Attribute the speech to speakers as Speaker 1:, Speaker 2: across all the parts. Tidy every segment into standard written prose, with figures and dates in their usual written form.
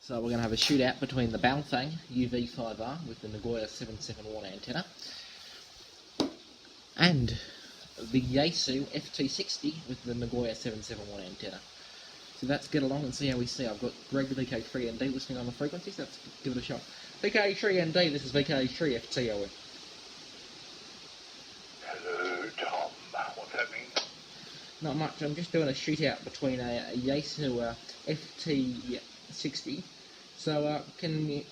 Speaker 1: So we're going to have a shootout between the Baofeng Uv5r with the Nagoya 77 watt antenna and the Yaesu ft60 with the Nagoya 77 watt antenna. So let's get along and see how we see. I've got Greg the VK3ND listening on the frequencies. Let's give it a shot. VK3ND, this is VK3FTOM.
Speaker 2: Hello, Tom. What's happening?
Speaker 1: Not much. I'm just doing a shootout between a Yaesu ft60. So can you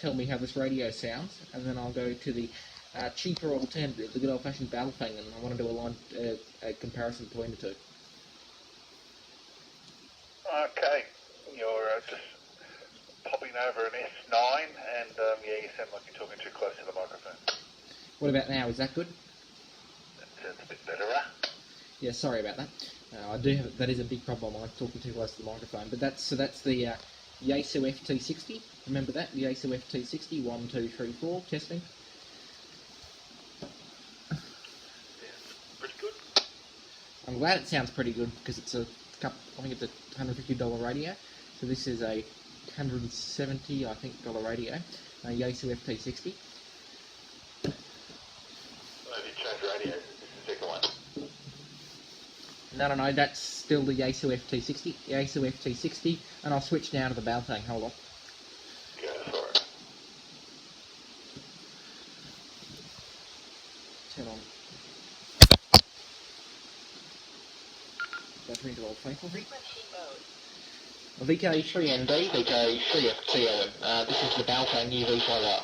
Speaker 1: tell me how this radio sounds, and then I'll go to the cheaper alternative, the good old-fashioned Baofeng, and I want to do a comparison between the two.
Speaker 2: Okay, you're just popping over an S9, and yeah, you sound like you're talking too close to the microphone. What
Speaker 1: about now? Is that good?
Speaker 2: That sounds a bit better, huh?
Speaker 1: Yeah, sorry about that. I do have that is a big problem. I'm talking too close to the microphone. But that's the Yaesu ft60. Remember that, the Yaesu ft60. 1, 2, 3, 4. Testing.
Speaker 2: Yeah, pretty good.
Speaker 1: I'm glad it sounds pretty good because it's a couple. I think it's a $150 radio. So this is a $170, I think, radio. Yaesu ft60.
Speaker 2: Well, have you changed radio? This is the second one.
Speaker 1: No, that's still the Yaesu ft60. Yaesu ft60, and I'll switch now to the Baofeng. Hold on.
Speaker 2: Go for it.
Speaker 1: Turn on. Battery into old frequency mode. VK3ND, VK3FTOM. This is the Baofeng Uv5r.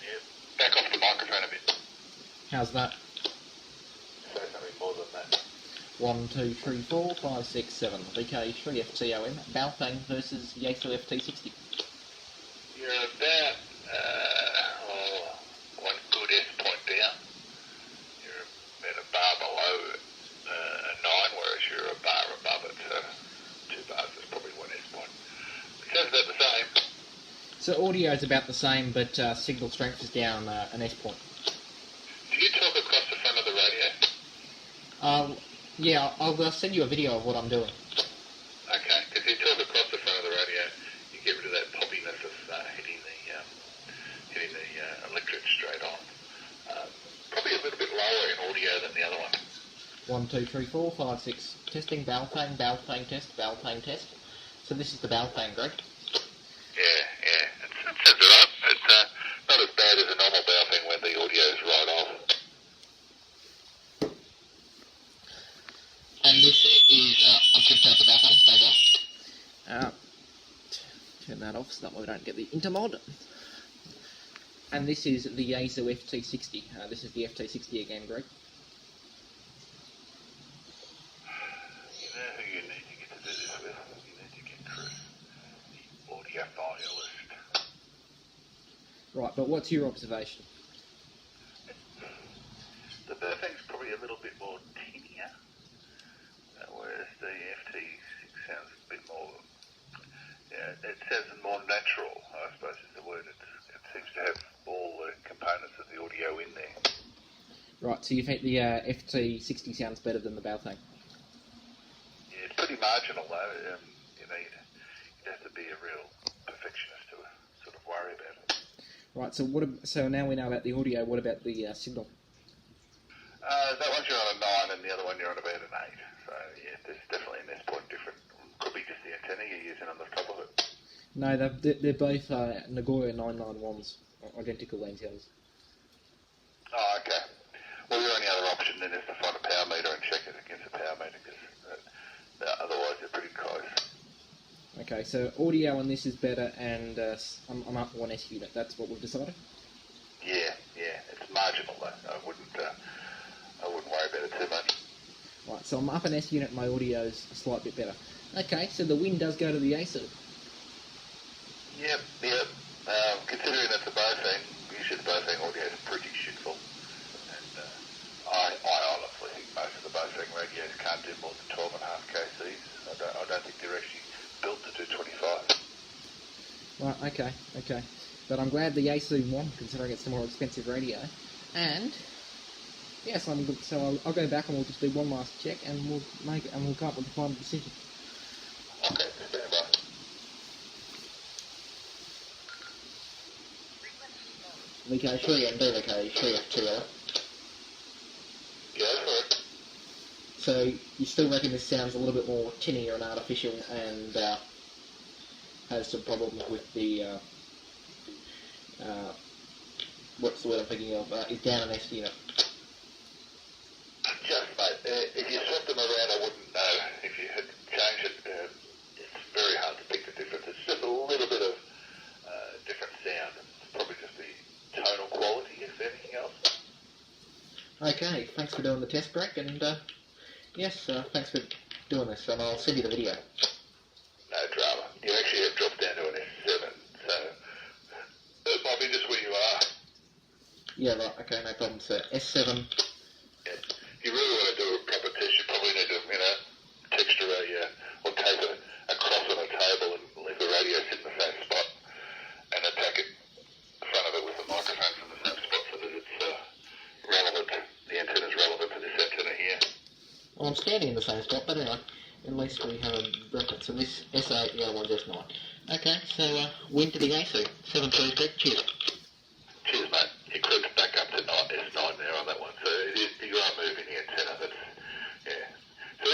Speaker 2: Yeah, back off the microphone a bit.
Speaker 1: How's that?
Speaker 2: Say something more than that.
Speaker 1: 1, 2, 3, 4, 5, 6, 7. VK3FTOM. Baofeng versus Yaesu ft60.
Speaker 2: You're about one good S point down. You're about a bar below a 9, whereas you're a bar above it. So 2 bars is probably 1 S point. It sounds about the same.
Speaker 1: So audio is about the same, but signal strength is down an S point.
Speaker 2: Do you talk across the front of the radio?
Speaker 1: Yeah, I'll send you a video of what I'm doing.
Speaker 2: Okay, because you talk across the front of the radio, you get rid of that poppiness of hitting the electric straight on. Probably a little bit lower in audio than the other one.
Speaker 1: 1, 2, 3, 4, 5, 6. Testing, Baofeng test. So this is the Baofeng, Greg?
Speaker 2: Yeah. It sounds alright. It's not as bad as a normal Baofeng where the audio is right off.
Speaker 1: And this is, I'm going to turn the Baofeng, stand off. Turn that off so that way we don't get the intermod. And this is the Yaesu ft60. This is the ft60 again, Greg.
Speaker 2: You know who you need to get to do this with? You need to get Chris, the audiophilist.
Speaker 1: Right, but what's your observation?
Speaker 2: The Baofeng's probably a little bit more tinier, whereas the FT6 sounds a bit more, it sounds more natural, I suppose is the word. It seems to have all the components of the audio in there.
Speaker 1: Right, so you think the ft60 sounds better than the Baofeng?
Speaker 2: Yeah, it's pretty marginal though. You'd have to be a real perfectionist to sort of worry about it.
Speaker 1: Right, so now we know about the audio, what about the signal?
Speaker 2: That one's you're on a 9 and the other one you're on about an 8. So yeah, there's definitely an S point different. Could be just the antenna you're using on the top of it.
Speaker 1: No, they're both Nagoya 991s, identical antennas.
Speaker 2: Oh, okay. Well, your only other option then is to find a power meter and check it against a power meter, because otherwise they're pretty close.
Speaker 1: Okay, so audio on this is better, and I'm up 1 S unit. That's what we've decided?
Speaker 2: Yeah, it's marginal though. I wouldn't worry about it too much.
Speaker 1: Right, so I'm up an S unit, my audio's a slight bit better. Okay, so the win does go to the Yaesu.
Speaker 2: Yep. Considering it's a Baofeng, usually the Baofeng audio is pretty shitful. And I honestly think most of the Baofeng radios can't do more than 12.5 kcs. I don't think they're actually built to do 25.
Speaker 1: Right, okay. But I'm glad the Yaesu won, considering it's a more expensive radio. And yes, so I'll go back and we'll just do one last check, and we'll come up with the final decision.
Speaker 2: Okay, stand by.
Speaker 1: VK3 and VK3FTL.
Speaker 2: Yeah, sorry.
Speaker 1: So you still reckon this sounds a little bit more tinny and artificial and has some problems with the, what's the word I'm thinking of, is down an S unit.
Speaker 2: Just, mate, if you swapped them around, I wouldn't know. If you had changed it, it's very hard to pick the difference. It's just a little bit of different sound. It's probably just the tonal quality, if anything else.
Speaker 1: Okay, thanks for doing the test, Greg, and yes, thanks for doing this, and I'll send you the video.
Speaker 2: No drama. You actually have dropped down to an S7, so it might be just where you are.
Speaker 1: Yeah, right, okay, no problem, sir. S7.
Speaker 2: Yeah. If you really want to do a proper test, you probably need to, texture or tape it across on a table and leave the radio sit in the same spot and attack it, the front of it with the microphone from the same spot so that it's relevant, the antenna's relevant to this antenna here.
Speaker 1: Well, I'm standing in the same spot, but anyway, at least we have a reference. So this S8, the other one's S9. Okay, so win to the AC. 7-3, Greg, cheers.
Speaker 2: Cheers, mate. You clicked back up to S9 there on that one, so you are moving the antenna. That's, yeah. So I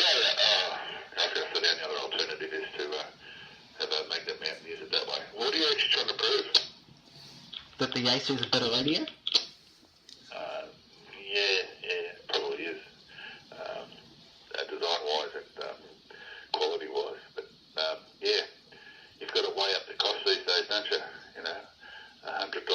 Speaker 2: was going to say the other alternative is to have a magnet mount and use it that way. What are you actually trying to prove?
Speaker 1: That the AC is a better radio?
Speaker 2: Yeah, it probably is. Design-wise and quality-wise, but yeah, you've got to weigh up the cost these days, don't you? $100.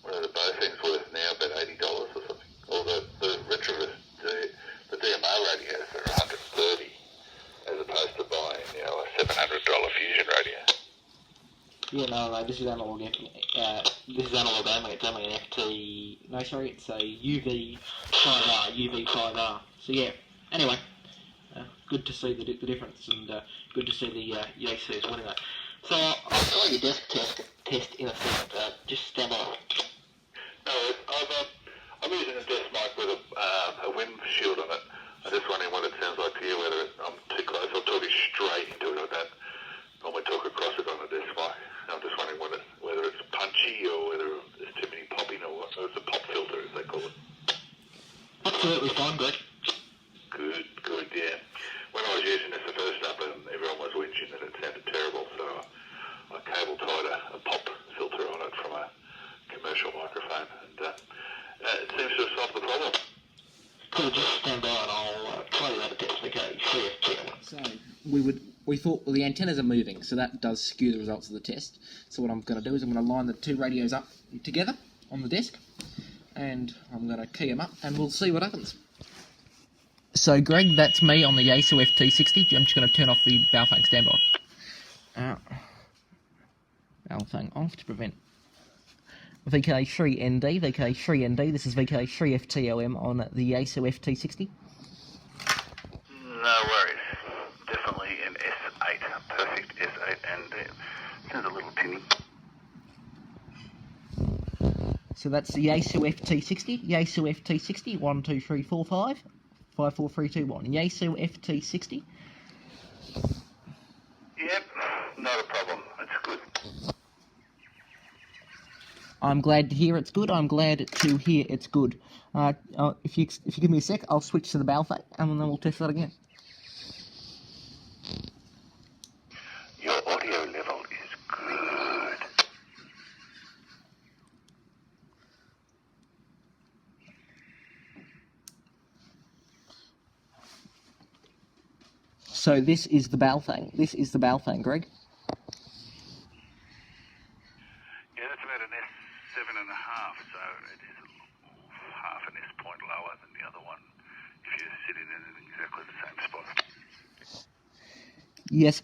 Speaker 2: What are the bow things worth now? About $80 or something. Or the retro, the DMR radios are $130, as opposed to buying a $700 Fusion radio.
Speaker 1: Yeah, no, this is analog. This is analog only. It's only an FT. No, sorry, it's a UV5r. UV5r. So yeah. Anyway, good to see the difference, and good to see the AC is winning that. So I'll try your desk test in a second. Just stand by.
Speaker 2: No, I'm using a desk mic with a wind shield on it. I'm just wondering what it sounds like to you. Whether I'm too close, I'm talking straight into it. I don't normally talk across it on a desk mic. I'm just wondering whether it's punchy or whether there's too many popping or what. It's a pop filter, as they call it.
Speaker 1: Absolutely fine, Greg.
Speaker 2: Good, yeah. When I was using this the first up, and everyone was whinging that it sounded terrible, so I cable tied a pop filter on it from a commercial microphone, and it seems to have solved the problem.
Speaker 1: Cool, just stand by and I'll try you that test. Okay, so we thought, well, the antennas are moving, so that does skew the results of the test. So what I'm going to do is I'm going to line the two radios up together on the desk, and I'm going to key them up, and we'll see what happens. So, Greg, that's me on the Yaesu ft60. I'm just going to turn off the Baofeng standby. Baofeng off to prevent VK3ND, VK3ND. This is VK3FTLM on the Yaesu ft60.
Speaker 2: No worries. Definitely an S8, perfect S8, and it sounds a little tinny.
Speaker 1: So that's the Yaesu ft60. Yaesu ft60. 1, 2, 3, 4, 5. 5, 4, 3, 2, 1. Yaesu ft60.
Speaker 2: Yep, not a problem. It's good.
Speaker 1: I'm glad to hear it's good. I'm glad to hear it's good. If you give me a sec, I'll switch to the Baofeng, and then we'll test that again.
Speaker 2: Your audio level is good.
Speaker 1: So this is the Baofeng. This is the Baofeng, Greg.
Speaker 2: Yeah, that's about an S7.5, so it is half an S point lower than the other one if you're sitting in exactly the same spot.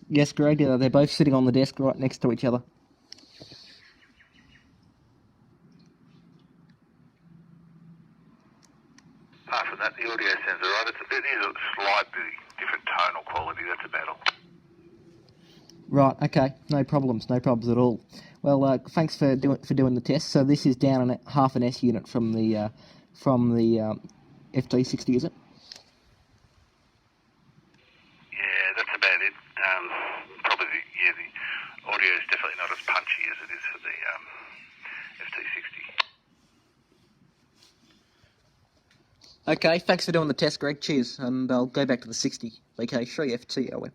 Speaker 1: Yes, Greg. They're both sitting on the desk right next to each other.
Speaker 2: Apart from that, the audio sounds alright. It is a slightly different tonal quality, that's about all.
Speaker 1: Right. Okay. No problems at all. Well, thanks for doing the test. So this is down half an S unit from the FT60, is it?
Speaker 2: Yeah, that's about it. Probably the audio it's definitely not as punchy as it is for the ft60.
Speaker 1: Okay, thanks for doing the test, Greg. Cheers, and I'll go back to the 60 VK3 FT.